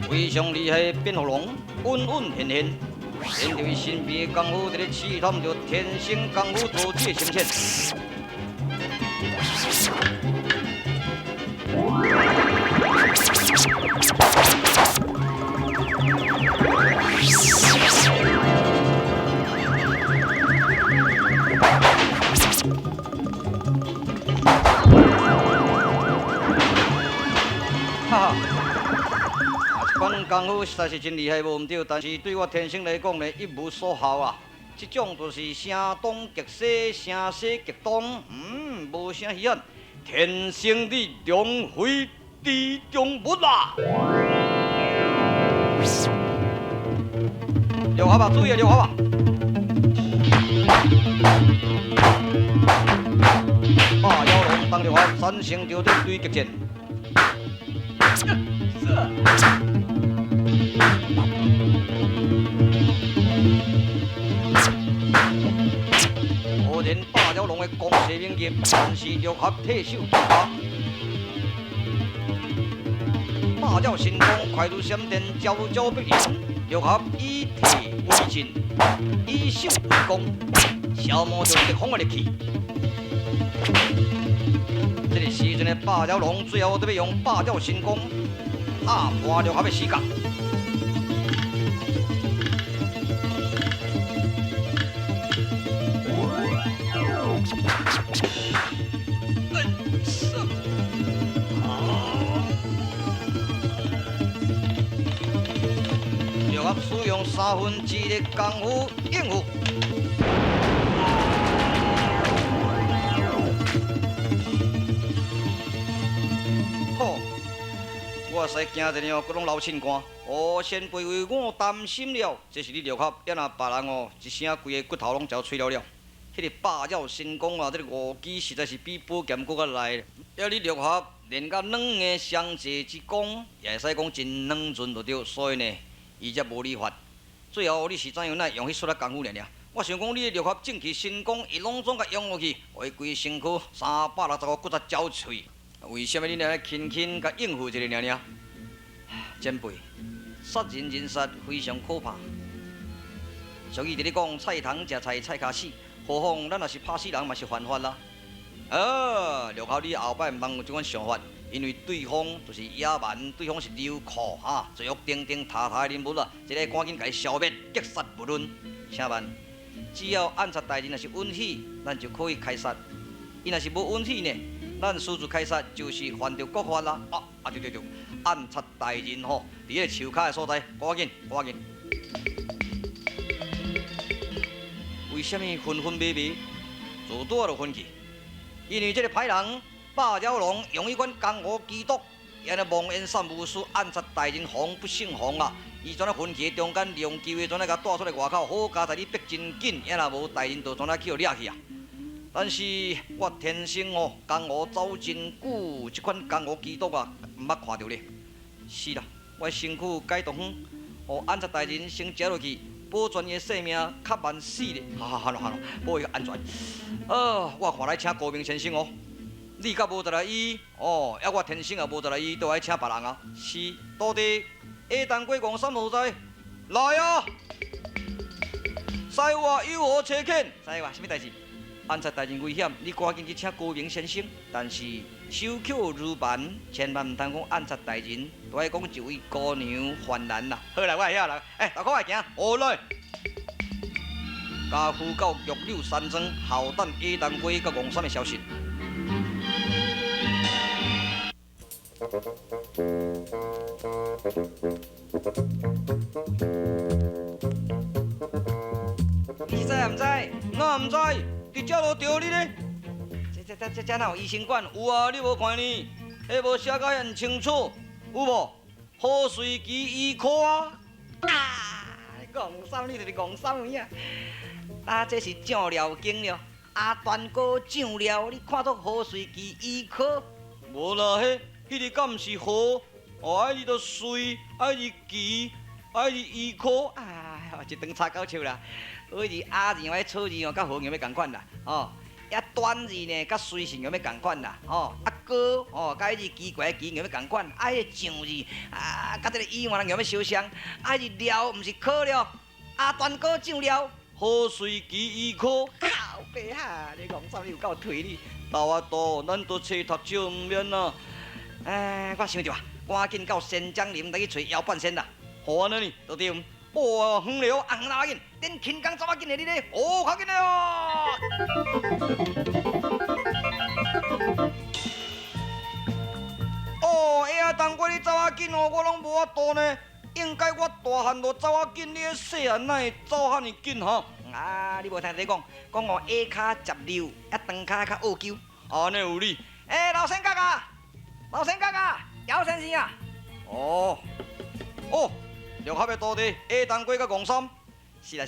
非常厉害的变化龙，稳稳现现。面对神秘的功夫，这个试探着天生功夫组织的呈现。哈哈，这款功夫实在是真厉害，无毋对。但是对我天生来讲呢，一无所效啊。这种就是声东击西，声西击东，无啥稀罕。天生的龙飞地中物啊！六合吧，注意啊，六合吧！霸妖龙当六合，三成就对对决战。果然霸妖龙的攻势猛烈，但是六合退守不下。霸妖神功快如闪电，招招逼人。六合以退为进，以守为攻，消磨着敌方的力气。这个时阵的霸妖龙最后都要用霸妖神功压破六合的死角。六合使用1/3的功夫应付。我使惊一样，各种老清官。哦，先辈为我担心了，这是你六合，要若别人哦，一声规个骨头拢就吹了了。迄个霸道神功啊，这个武技实在是比宝剑搁较来。要你六合练到两个相济之功，也会使讲真软顺就对。所以呢，伊才无你法。最后你是怎样来用迄出来功夫尔？我想讲你的六合正气神功，伊拢总甲用落去，互伊规身躯360个骨头焦脆。为什么你来轻轻甲应付一个尔？前辈，杀人人杀非常可怕。俗语伫咧讲，菜头食菜，菜骹死。何况咱若是拍死人，嘛是犯法啦。六合你后摆毋通有这款想法，因为对方就是野蛮，对方是流寇哈，罪恶丁丁、塌塌的人物啊，一个赶紧甲伊消灭，绝杀不论。请问，只要暗杀大人若是允许，咱就可以开杀；伊若是无允许呢？咱私自开杀就是犯着国法啦！对，暗杀大人吼，伫迄个树骹的所在，赶紧！为什么分迷迷，自拄就分去？因为这个歹人霸妖龙用迄款江湖奇毒，安尼蒙冤散无私，暗杀大人防不胜防啊！伊全啊分去中间，利用机会全啊甲带出来外口，好佳在你逼真紧，也若无大人就全啊去互掠去啊！但是我天生哦，江湖走真久，这款江湖奇毒啊，毋捌看到咧。是啦，我身躯解毒远，互暗杀大人先食落去，保全伊的性命，较慢死咧。好，保伊安全。我看来请高明先生哦，你甲无得来医哦，要我天生也无得来医，都爱请别人啊。是，到底下当过江山何在？来啊！西话有何切恳？西话什么代志？暗杀大人危险，你赶紧去请高明先生。但是手巧如蛮，千万唔通讲暗杀大人，都爱讲一位姑娘犯难啦。好啦，我会晓啦。大哥，快行，好来。家父到玉柳山庄，后等下当归甲王山的消息。你知唔知？我唔知，伫遮路钓你咧。这哪有医生馆？有啊，你无看呢？迄无写甲遐清楚，有无？好水机医科啊！你讲啥？你就是讲啥物啊？这是酱料经了，段哥酱料，你看到好水机医科？无啦，迄个敢毋是好？爱你都水，爱你机，爱你医科。一顿插到笑啦！迄是字，迄草字哦，甲好音要共款啦。也端字呢，甲随性有要共款啦，哥甲迄字奇怪奇有要共款，迄个上字甲这个伊换人有要相像，迄字料毋是可了，端哥上料，好随其伊可。靠白哈，你讲啥你有够推你？斗啊斗，咱都册读少毋免啦。我想着啊，赶紧到仙江林来去找姚半仙啦。好安尼呢，都对。哇，远了，红哪紧，恁轻工怎啊紧的你咧？快紧的哦！当过你走啊紧哦，我拢无法度呢。应该我大汉就走啊紧，你个细汉哪会走遐尼紧哈？你无听你讲下骹接溜，长骹较拗球。安尼有理。老仙哥哥，姚先生啊。六合的徒弟下当过甲戆三。是啦，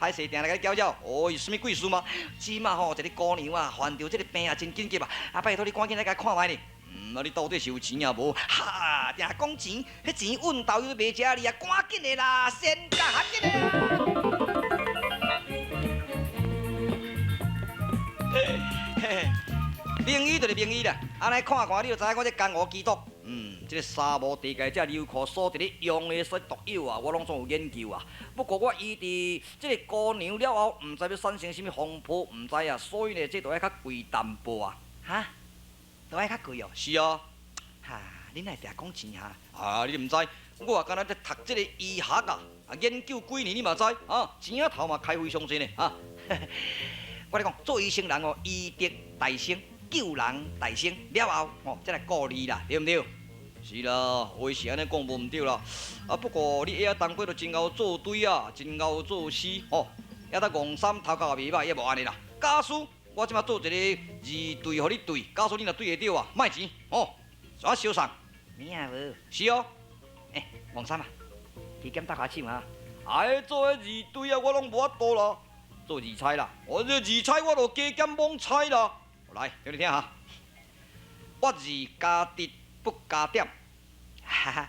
歹势定来甲你搅搅。有啥物贵事吗？即马一个姑娘啊，患着这个病真紧急啊！拜托你赶紧来甲看卖呢。你到底是有钱啊无？哈，定讲钱，迄钱运豆油卖食你啊，赶紧的啦，先赶紧的啦！名医就是名医啦，安尼看看你就知影我这江湖基督。这个沙漠地界这流库所伫咧用的说毒药啊，我拢总有研究啊。不过我医伫这个姑娘了后，毋知要产生什么风波，毋知啊，所以呢，这都要较贵淡薄啊。哈，都要较贵哦。是啊。哈，恁来定讲钱哈？你毋知？我啊，敢若在读这个医学啊，研究几年你嘛知钱啊头嘛开非常济呢我咧讲，做医生人哦，医德大生，救人大生了后再来顾你啦，对毋对？是啦，话是安尼讲无毋对啦。不过你遐当过就真够做对啊，真够做事遐搭戆三头壳也袂歹，也无安尼啦。假使我即马做一个二对，互你对，假使你若对会着啊，卖钱啥小送？你也无？是哦。戆三啊，去检打下手啊。做迄二对啊，我拢无法度啦。做二猜啦，我这二猜我就加减罔猜啦。来，叫你听下。我二加得不加点，哈哈，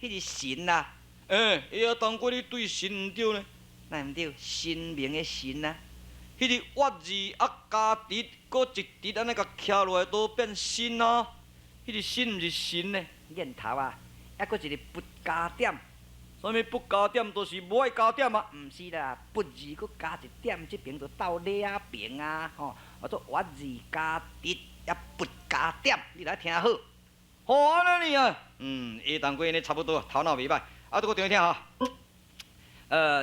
迄是神啊！遐当过你对神毋对呢？那毋对，神明的神啊！迄个我二加得，搁一得安尼甲徛落来都变神啊！迄个神毋是神呢？念头啊！搁一个不加点。啥物不加点，就是无爱加点啊？毋是啦，不二搁加一点，即边就斗俩边啊！我做我二加得也不加点，你来听好。安尼啊，下当过呢差不多，头脑袂歹。拄个听听哈。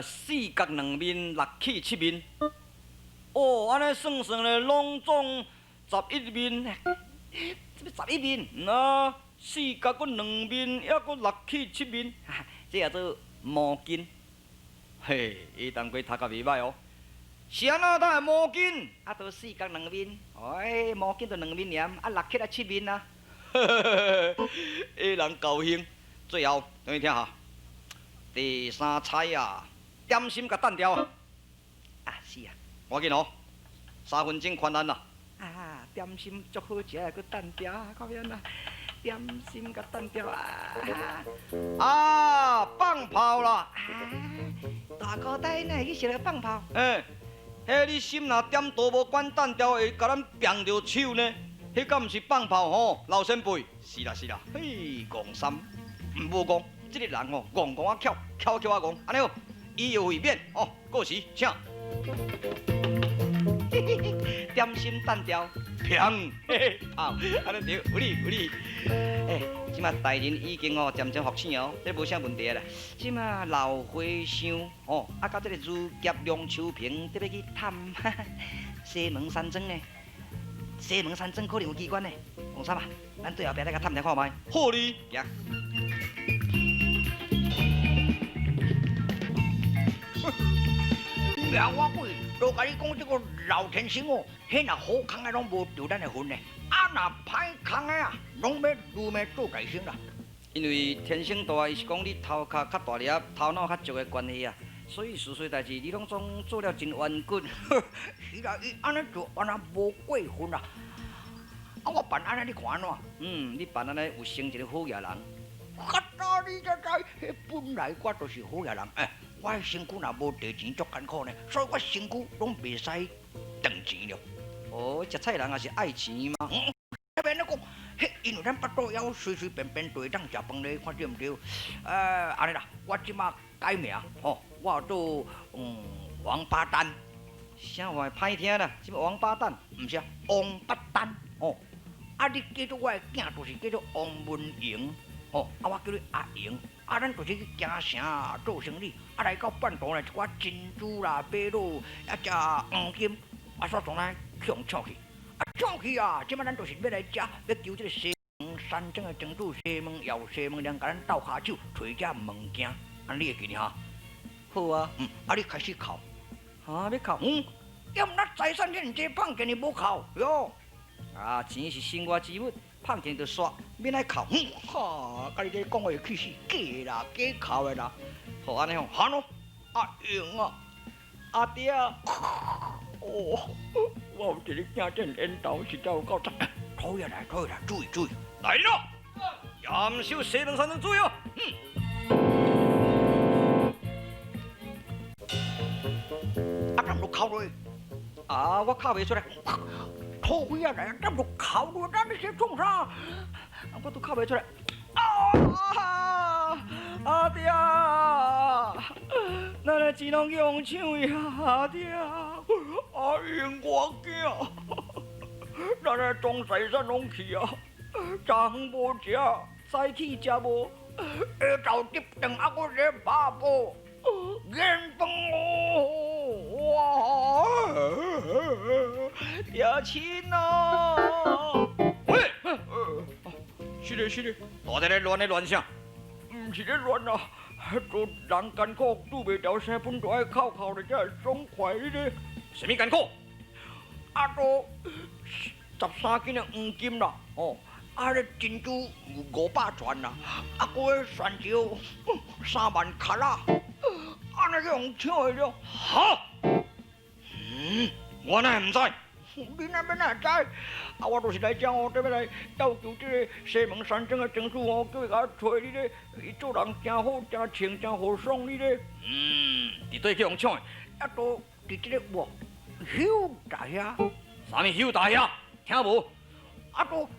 四角两面，六起七面。安尼算算咧，拢总11面。这要11面四角搁两面，还搁六起七面。这叫做毛巾，下当过读甲袂歹哦。是安怎他系毛巾？都四角两面，毛巾就两面念，六起七面啊。人高兴。最后，等你听下，第三猜啊，点心甲蛋条啊。是啊，赶紧3分钟款咱啦。点心足好食，搁蛋条，靠边啦。点心甲蛋条放炮啦！大哥大哪会去食来放炮？你心若点多无管蛋条会甲咱并着手呢？迄敢毋是放炮老先辈，是啦，戆三，无戆，这个人戆啊巧啊戆，安尼意犹未免过时请。点心蛋条。平，安尼对，有理。即马大人已经渐渐复醒这无啥问题啦。即马老和尚甲这个儒夹梁秋平得要去探西门山庄呢。西门山庄可能有机关呢。黄三啊，咱对后壁来甲探听看卖。好哩，行。我贵。都甲你讲，这个老天星迄若好康的拢无着咱的份呢，若歹康的拢要入面做大星啦。因为天星大，伊是讲你头壳较大粒，头脑较足的关系啊，所以事代志你拢总做了真圆滚。是啦，伊安尼做，安尼无过分啦。我办安尼你看安怎？你办安尼有成一个好野人。你才知，本来我就是好野人。我身躯若无地钱足艰苦呢，所以我身躯拢袂使赚钱了。哦，食菜人也是爱钱嘛。那边咧讲，嘿，因为咱巴肚枵随随便便就会当食饭咧，看对毋对？安尼啦，我即马改名吼，我做王八蛋。啥话歹听啦？什么王八蛋？毋是啊，王八蛋哦。啊，你叫做我的囝，就是叫做王文英哦。啊，我叫你阿英。啊，咱就是去行城做生意，啊来到半途呢，一寡珍珠啦、玛瑙，啊只黄金，啊煞从咱抢去。啊抢去啊！即摆咱就是要来食，要求这个西门山庄的庄主西门耀、西门亮，甲咱斗下手，找遮物件，啊你会记哩哈？好啊，啊你开始哭。啊要哭？要毋咱财产恁这胖见你无哭哟。啊，钱是生活之物，胖见就煞，免来哭。哈，甲你这讲话气死，假啦，假哭的啦。好安尼吼，哈咯，阿英啊，阿爹啊，哦，我有一个囝真缘投，实在有够惨。讨厌来，注意注意，来咯！严守西门山庄注意哦。啊，咱就哭落去。啊，我哭袂出来。土匪啊来，咱就哭落，咱你先创啥？我都哭袂出来。啊！阿爹啊！咱的钱拢用抢去啊！阿爹啊！阿英我囝，咱的总财产拢去啊，昨昏无食，早起食无，下昼急顿啊，我这爸无，眼饭哦，哇！爹亲啊！喂，是的，大家咧乱咧乱啥？毋是咧乱啊，做人艰苦，拄袂着生本就爱哭咧，才会爽快咧。什么艰苦？啊，都13斤的黄金啦，哦，啊，咧珍珠500串啦，啊，个蒜椒3万克啦，安尼个用抢的了。哈？我哪会唔知？你哪要知？啊，我就是来讲哦，要来要求这个西门山庄的庄主哦，叫伊甲我找你咧，伊做人真好，真清，真豪爽你咧。伫对去用抢的？啊，都伫这个哇，休大遐。啥物休大遐？听无？啊，都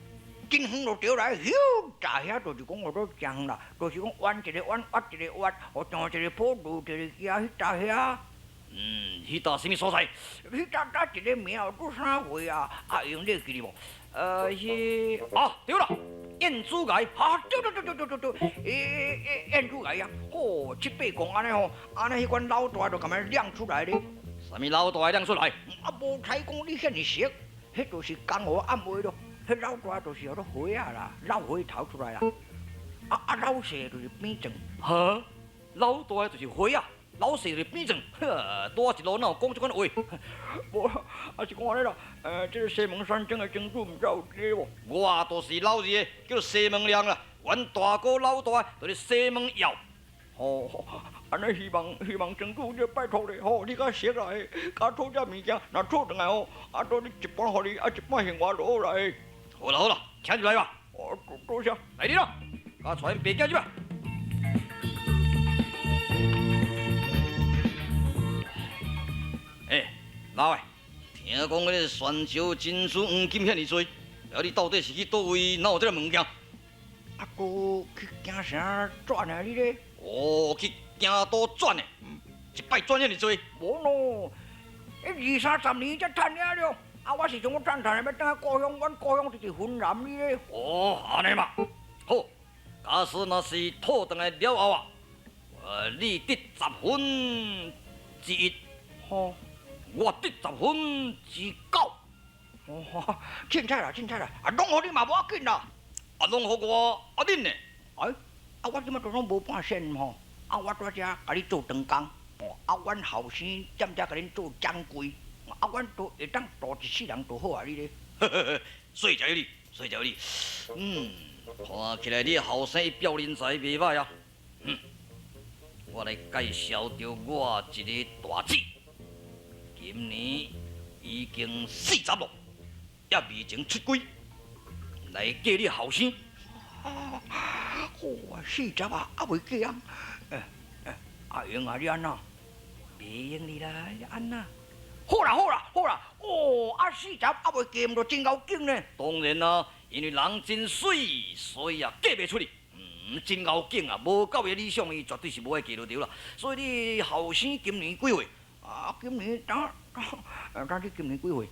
真远就对来，休大遐就是讲我都讲啦，就是讲弯一个弯，挖一个挖，哦，当一个坡路一个遐，迄大遐。迄搭什么所在？迄搭一个庙，做啥话啊？阿英，你记哩无？对了，燕子崖。啊，对，燕子崖啊！哦，7、8公安尼吼，安尼迄款老大就咁样亮出来咧。啥物老大亮出来？啊，无采讲你遐尼熟，迄就是江湖暗话咯。迄老大就是有咧花啊啦，老花头出来啦。啊，老细就是变正。哈，老大就是花啊，老细就是变正。多一路哪有讲这款话？无，啊是讲安尼啦。这个西门山庄的庄主毋知有知无？我就是老二个，叫西门亮啦。阮大哥老大就是西门耀。哦，安尼希望庄主就拜托咧，吼，你甲熟来，甲做这物件，若做转来吼，啊，到你一半互你，啊一半还我就好来。好啦，请入来吧。哦，多谢。来你咯，甲带白囝入来。老诶，听讲迄个泉州珍珠黄金遐尼多，啊，你到底是去倒位哪有这个物件？啊，哥去行城转啊你咧？哦，去京都转的，一摆转遐尼多？无咯，迄20-30年才赚了了。啊，我是从我赚赚要等下故乡，阮故乡就是云南哩咧。哦，安尼嘛，好。假使若是讨回来了后啊，你得10分之1，吼。我得10分之9。哦，凊彩啦，啊，拢互你嘛无要紧啦。啊，拢互我，啊恁呢？哎，啊，我即马都拢无半仙吼。啊，我在遮甲你做长工，哦，啊，阮后生踮遮甲恁做掌柜，啊，阮都会当大一世人就好啊，你咧。细条你，看起来你后生表人才袂歹啊。我来介绍着我一个大姊。今年已经40了，也未曾出轨，来嫁你后生。40啊，还未嫁啊？阿英啊，你安那？袂用你啦，安那？好啦好啦好啦，哦，啊4集还袂加，毋着真够劲呢。当然啦，因为人真水，所以啊，嫁袂出去。真够劲啊！无到伊理想，伊绝对是无会嫁落着啦。所以你后生今年几岁？啊，今年当你今年几岁？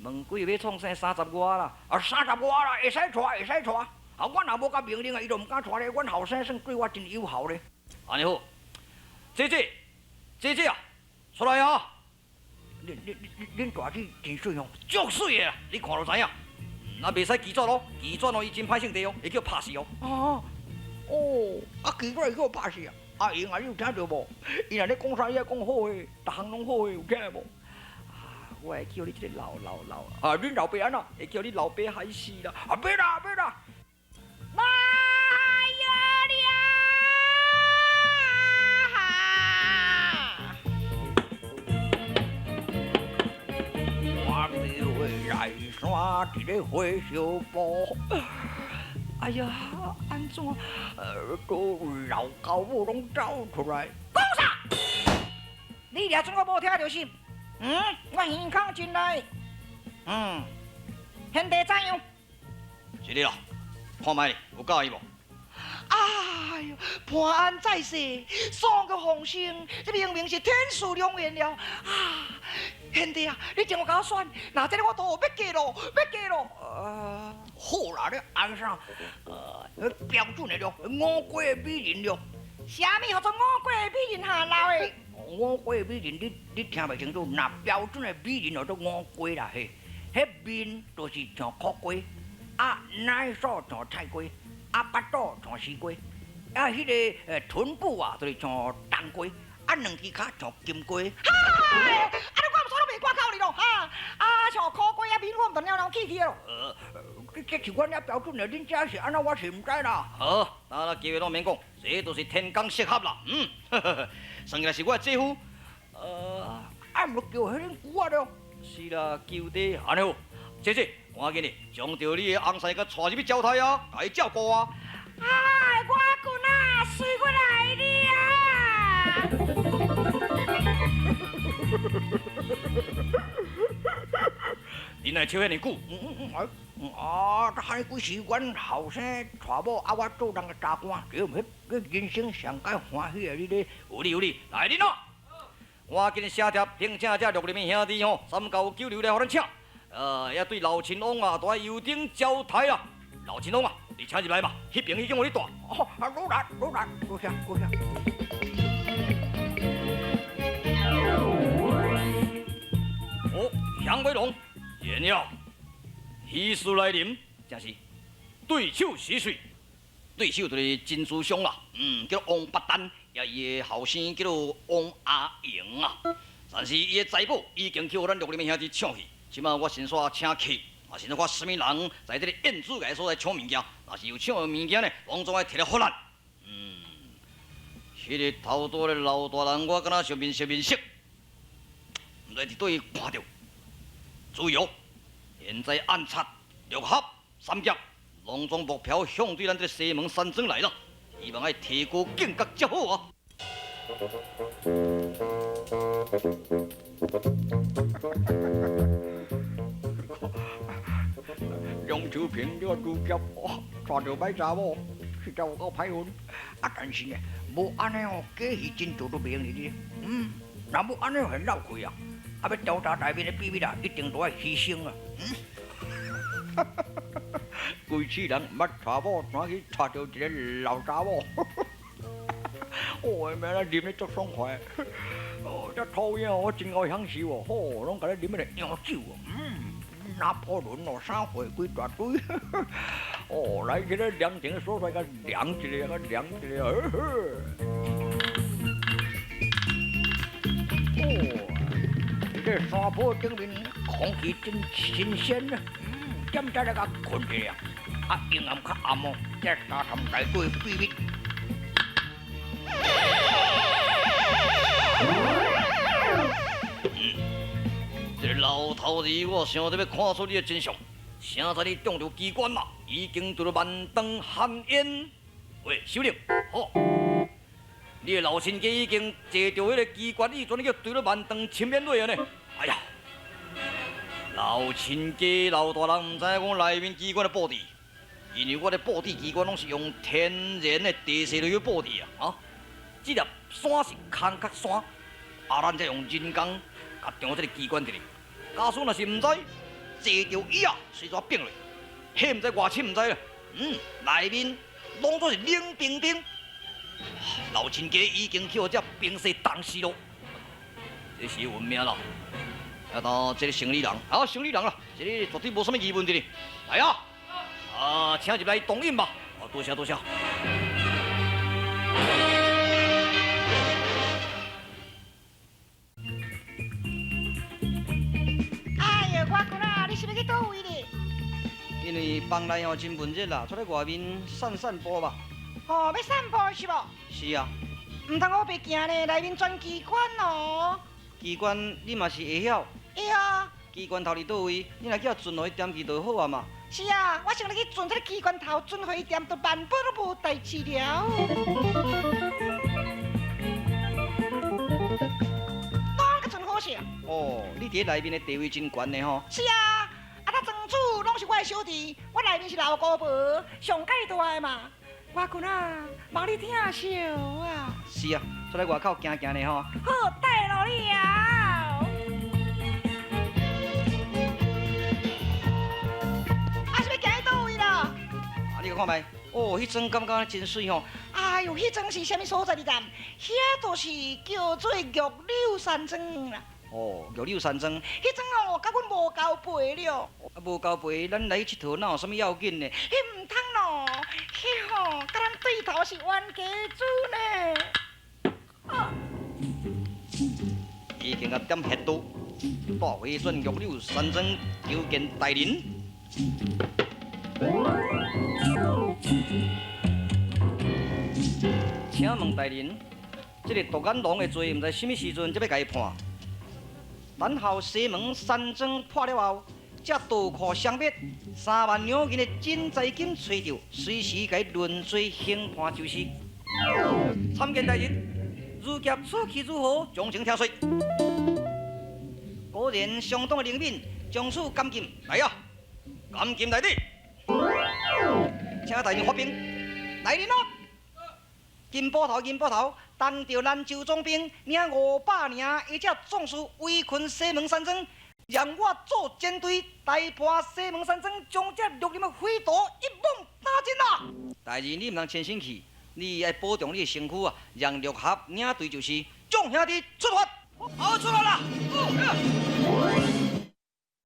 问几岁要创啥30外啦？啊，30外啦，会使娶会使娶。啊，阮若无甲命令啊，伊就毋敢娶咧。阮后生算对我真友好咧。安尼好，姐姐啊，出来啊！恁大姐真水哦，足水的啦，你看就知影。那袂使拒绝咯，拒绝咯，伊真歹性地哦，会叫拍死哦。哦，啊，奇怪，叫我拍死啊！阿英啊，你有听到无？伊若咧讲啥，伊爱讲好诶，逐项拢好诶，有听无？啊，我会叫你这个老啊，恁老爸安怎？会叫你老爸害死啦！啊，别啦，来呀我只会来山一个火烧包。哎呀，安怎都老高母拢走出来？讲啥？你俩怎我无听到是？我耳孔进来。兄弟怎样？是你啦，看卖咧，有介意无？哎呦，平安在世，送个风声，这明明是天赐良缘了啊！兄弟啊，你怎么甲我选？那这个我都要嫁咯，好啦，你安上标准的了，五国的美人了。啥物叫做五国的美人下老的？五国的美人，你听袂清楚？那标准的美人叫做五国啦嘿，迄面就是像苦瓜，啊奶手像菜瓜，啊巴肚像西瓜，啊迄个臀部啊就是像冬瓜，啊两只脚像金瓜。嗨，啊你我唔错都袂挂口你咯哈！啊像苦瓜啊面我唔得了气去咯。这是阮遐标准的，恁遮是安怎我是唔知啦。好，咱机会拢免讲，这都是天公适合啦。算起来是我的姐夫。啊毋叫迄恁姑啊了。是啦，救地安尼好，姐姐，赶紧的，将着你的翁婿甲带入去招待啊，甲伊照顾啊。哎，我滚啊，随我来恁来笑遐尼久？这几时阮后生娶某，啊，我做人个查官，这人生上解欢喜的你咧。有理，来恁咯！我今日写帖，并请这6名兄弟吼，3教9流来互咱请。也对老秦王啊，都爱油顶交台啦。老秦王啊，你请入来嘛，迄边已经互你带。老来，多谢。杨威龙，见了，喜事来临，正是对手是谁？对手就是金珠兄啦，叫王八蛋，也伊的后生叫做王阿英啊。但是伊的财宝已经去互咱6名兄弟抢去，即马我先煞请客，也是看什么人在这个宴主界所在抢物件，若是有抢的物件呢，王总爱摕来互咱。迄个头大的老大人，我敢若熟面识，毋知伫对伊看到。注意哦！现在暗杀六合三甲，隆重目标向对咱这西门山庄来了，希望爱提高警觉才好啊！杨秋平这个主角，抓到歹查某，实在有够歹运。啊，但是呢，无安尼哦，假戏真做都命哩。若无安尼很闹亏啊！啊，要调查内面的秘密啊，一定都要牺牲啊！规世人毋捌查某，怎去查到一个老查某？哦，明仔啉咧足爽快。这讨厌我真够享受哦！拢甲咧啉迄个洋酒哦，拿破仑哦，啥货几大堆。来去咧凉亭所在，甲凉一个，这山坡顶面空气真新鲜啊！点知来甲困去啊？阴暗较暗哦，这沙滩内底秘密。这老头子，我想得要看出你的真相。现在你中着机关嘛，已经对了满堂含烟。喂，首领，好，你的老亲家已经坐着迄个机关，以前叫对了满堂침면로야呢。哎呀，老亲家老大人唔知影我内面机关的布置，因为我的布置机关拢是用天然的地势来去布置啊。这粒山是空壳山，咱再用人工甲张这个机关一下。假使若是唔知，坐着椅啊，随抓并落，迄唔知外深唔知啦。内面拢总是冷冰冰。老亲家已经去互这冰雪冻死咯，这是运命啦。这个生理人，生理人啦，这个绝对无什么疑问的。来啊，请入来同饮吧。多谢多谢。哎呀，我姑啊，你是要去倒位呢？因为房内真闷热啦，出来外面散散步吧。哦，要散步是无？是啊，唔通我白行呢，内面全机关哦。机关你嘛是会晓，会啊，机关头伫倒位，你若叫巡落去点去就好啊嘛。是啊，我想你去巡这个机关头，巡回店，都万宝都无代志了。哪个巡好势啊？哦，你伫内面的地位真悬的吼。是啊，他庄主拢是我的小弟，我内面是老姑婆，上界大的嘛。我君啊，望你疼惜啊！是啊，出来外口行行的吼。好，带路了。啊，是要行去倒位啦？你看觅，哦，迄阵感觉真水吼。哎呦，迄庄是啥物所在？你知？遐就是叫做玉柳山庄啦。哦，玉柳山庄。迄庄哦，甲阮无交陪了。无交陪，咱来去佚佗，哪有啥物要紧呢？迄唔通咯，迄吼，甲咱对头是冤家主呢。已经甲点黑度，带回转玉柳山庄求见大人。请问大人，这个独眼龙的罪，毋知什么时阵才要甲伊判？等候西门山庄破了后，才倒库相别3万两银的真财金找着，随时甲伊论罪刑判就是。参见大人，如劫此去如何？将情听说。果然相当的灵敏，将此监禁来啊！监禁来底，请大人发兵。大人啊！金捕头，当着兰州总兵领500名，而且壮士围困西门山庄，让我做舰队大破西门山庄，将这绿林的匪徒一网打尽啦！大人，你唔通轻生气，你要保重你的身躯啊！让绿合领队就是众兄弟出发，好，出来啦！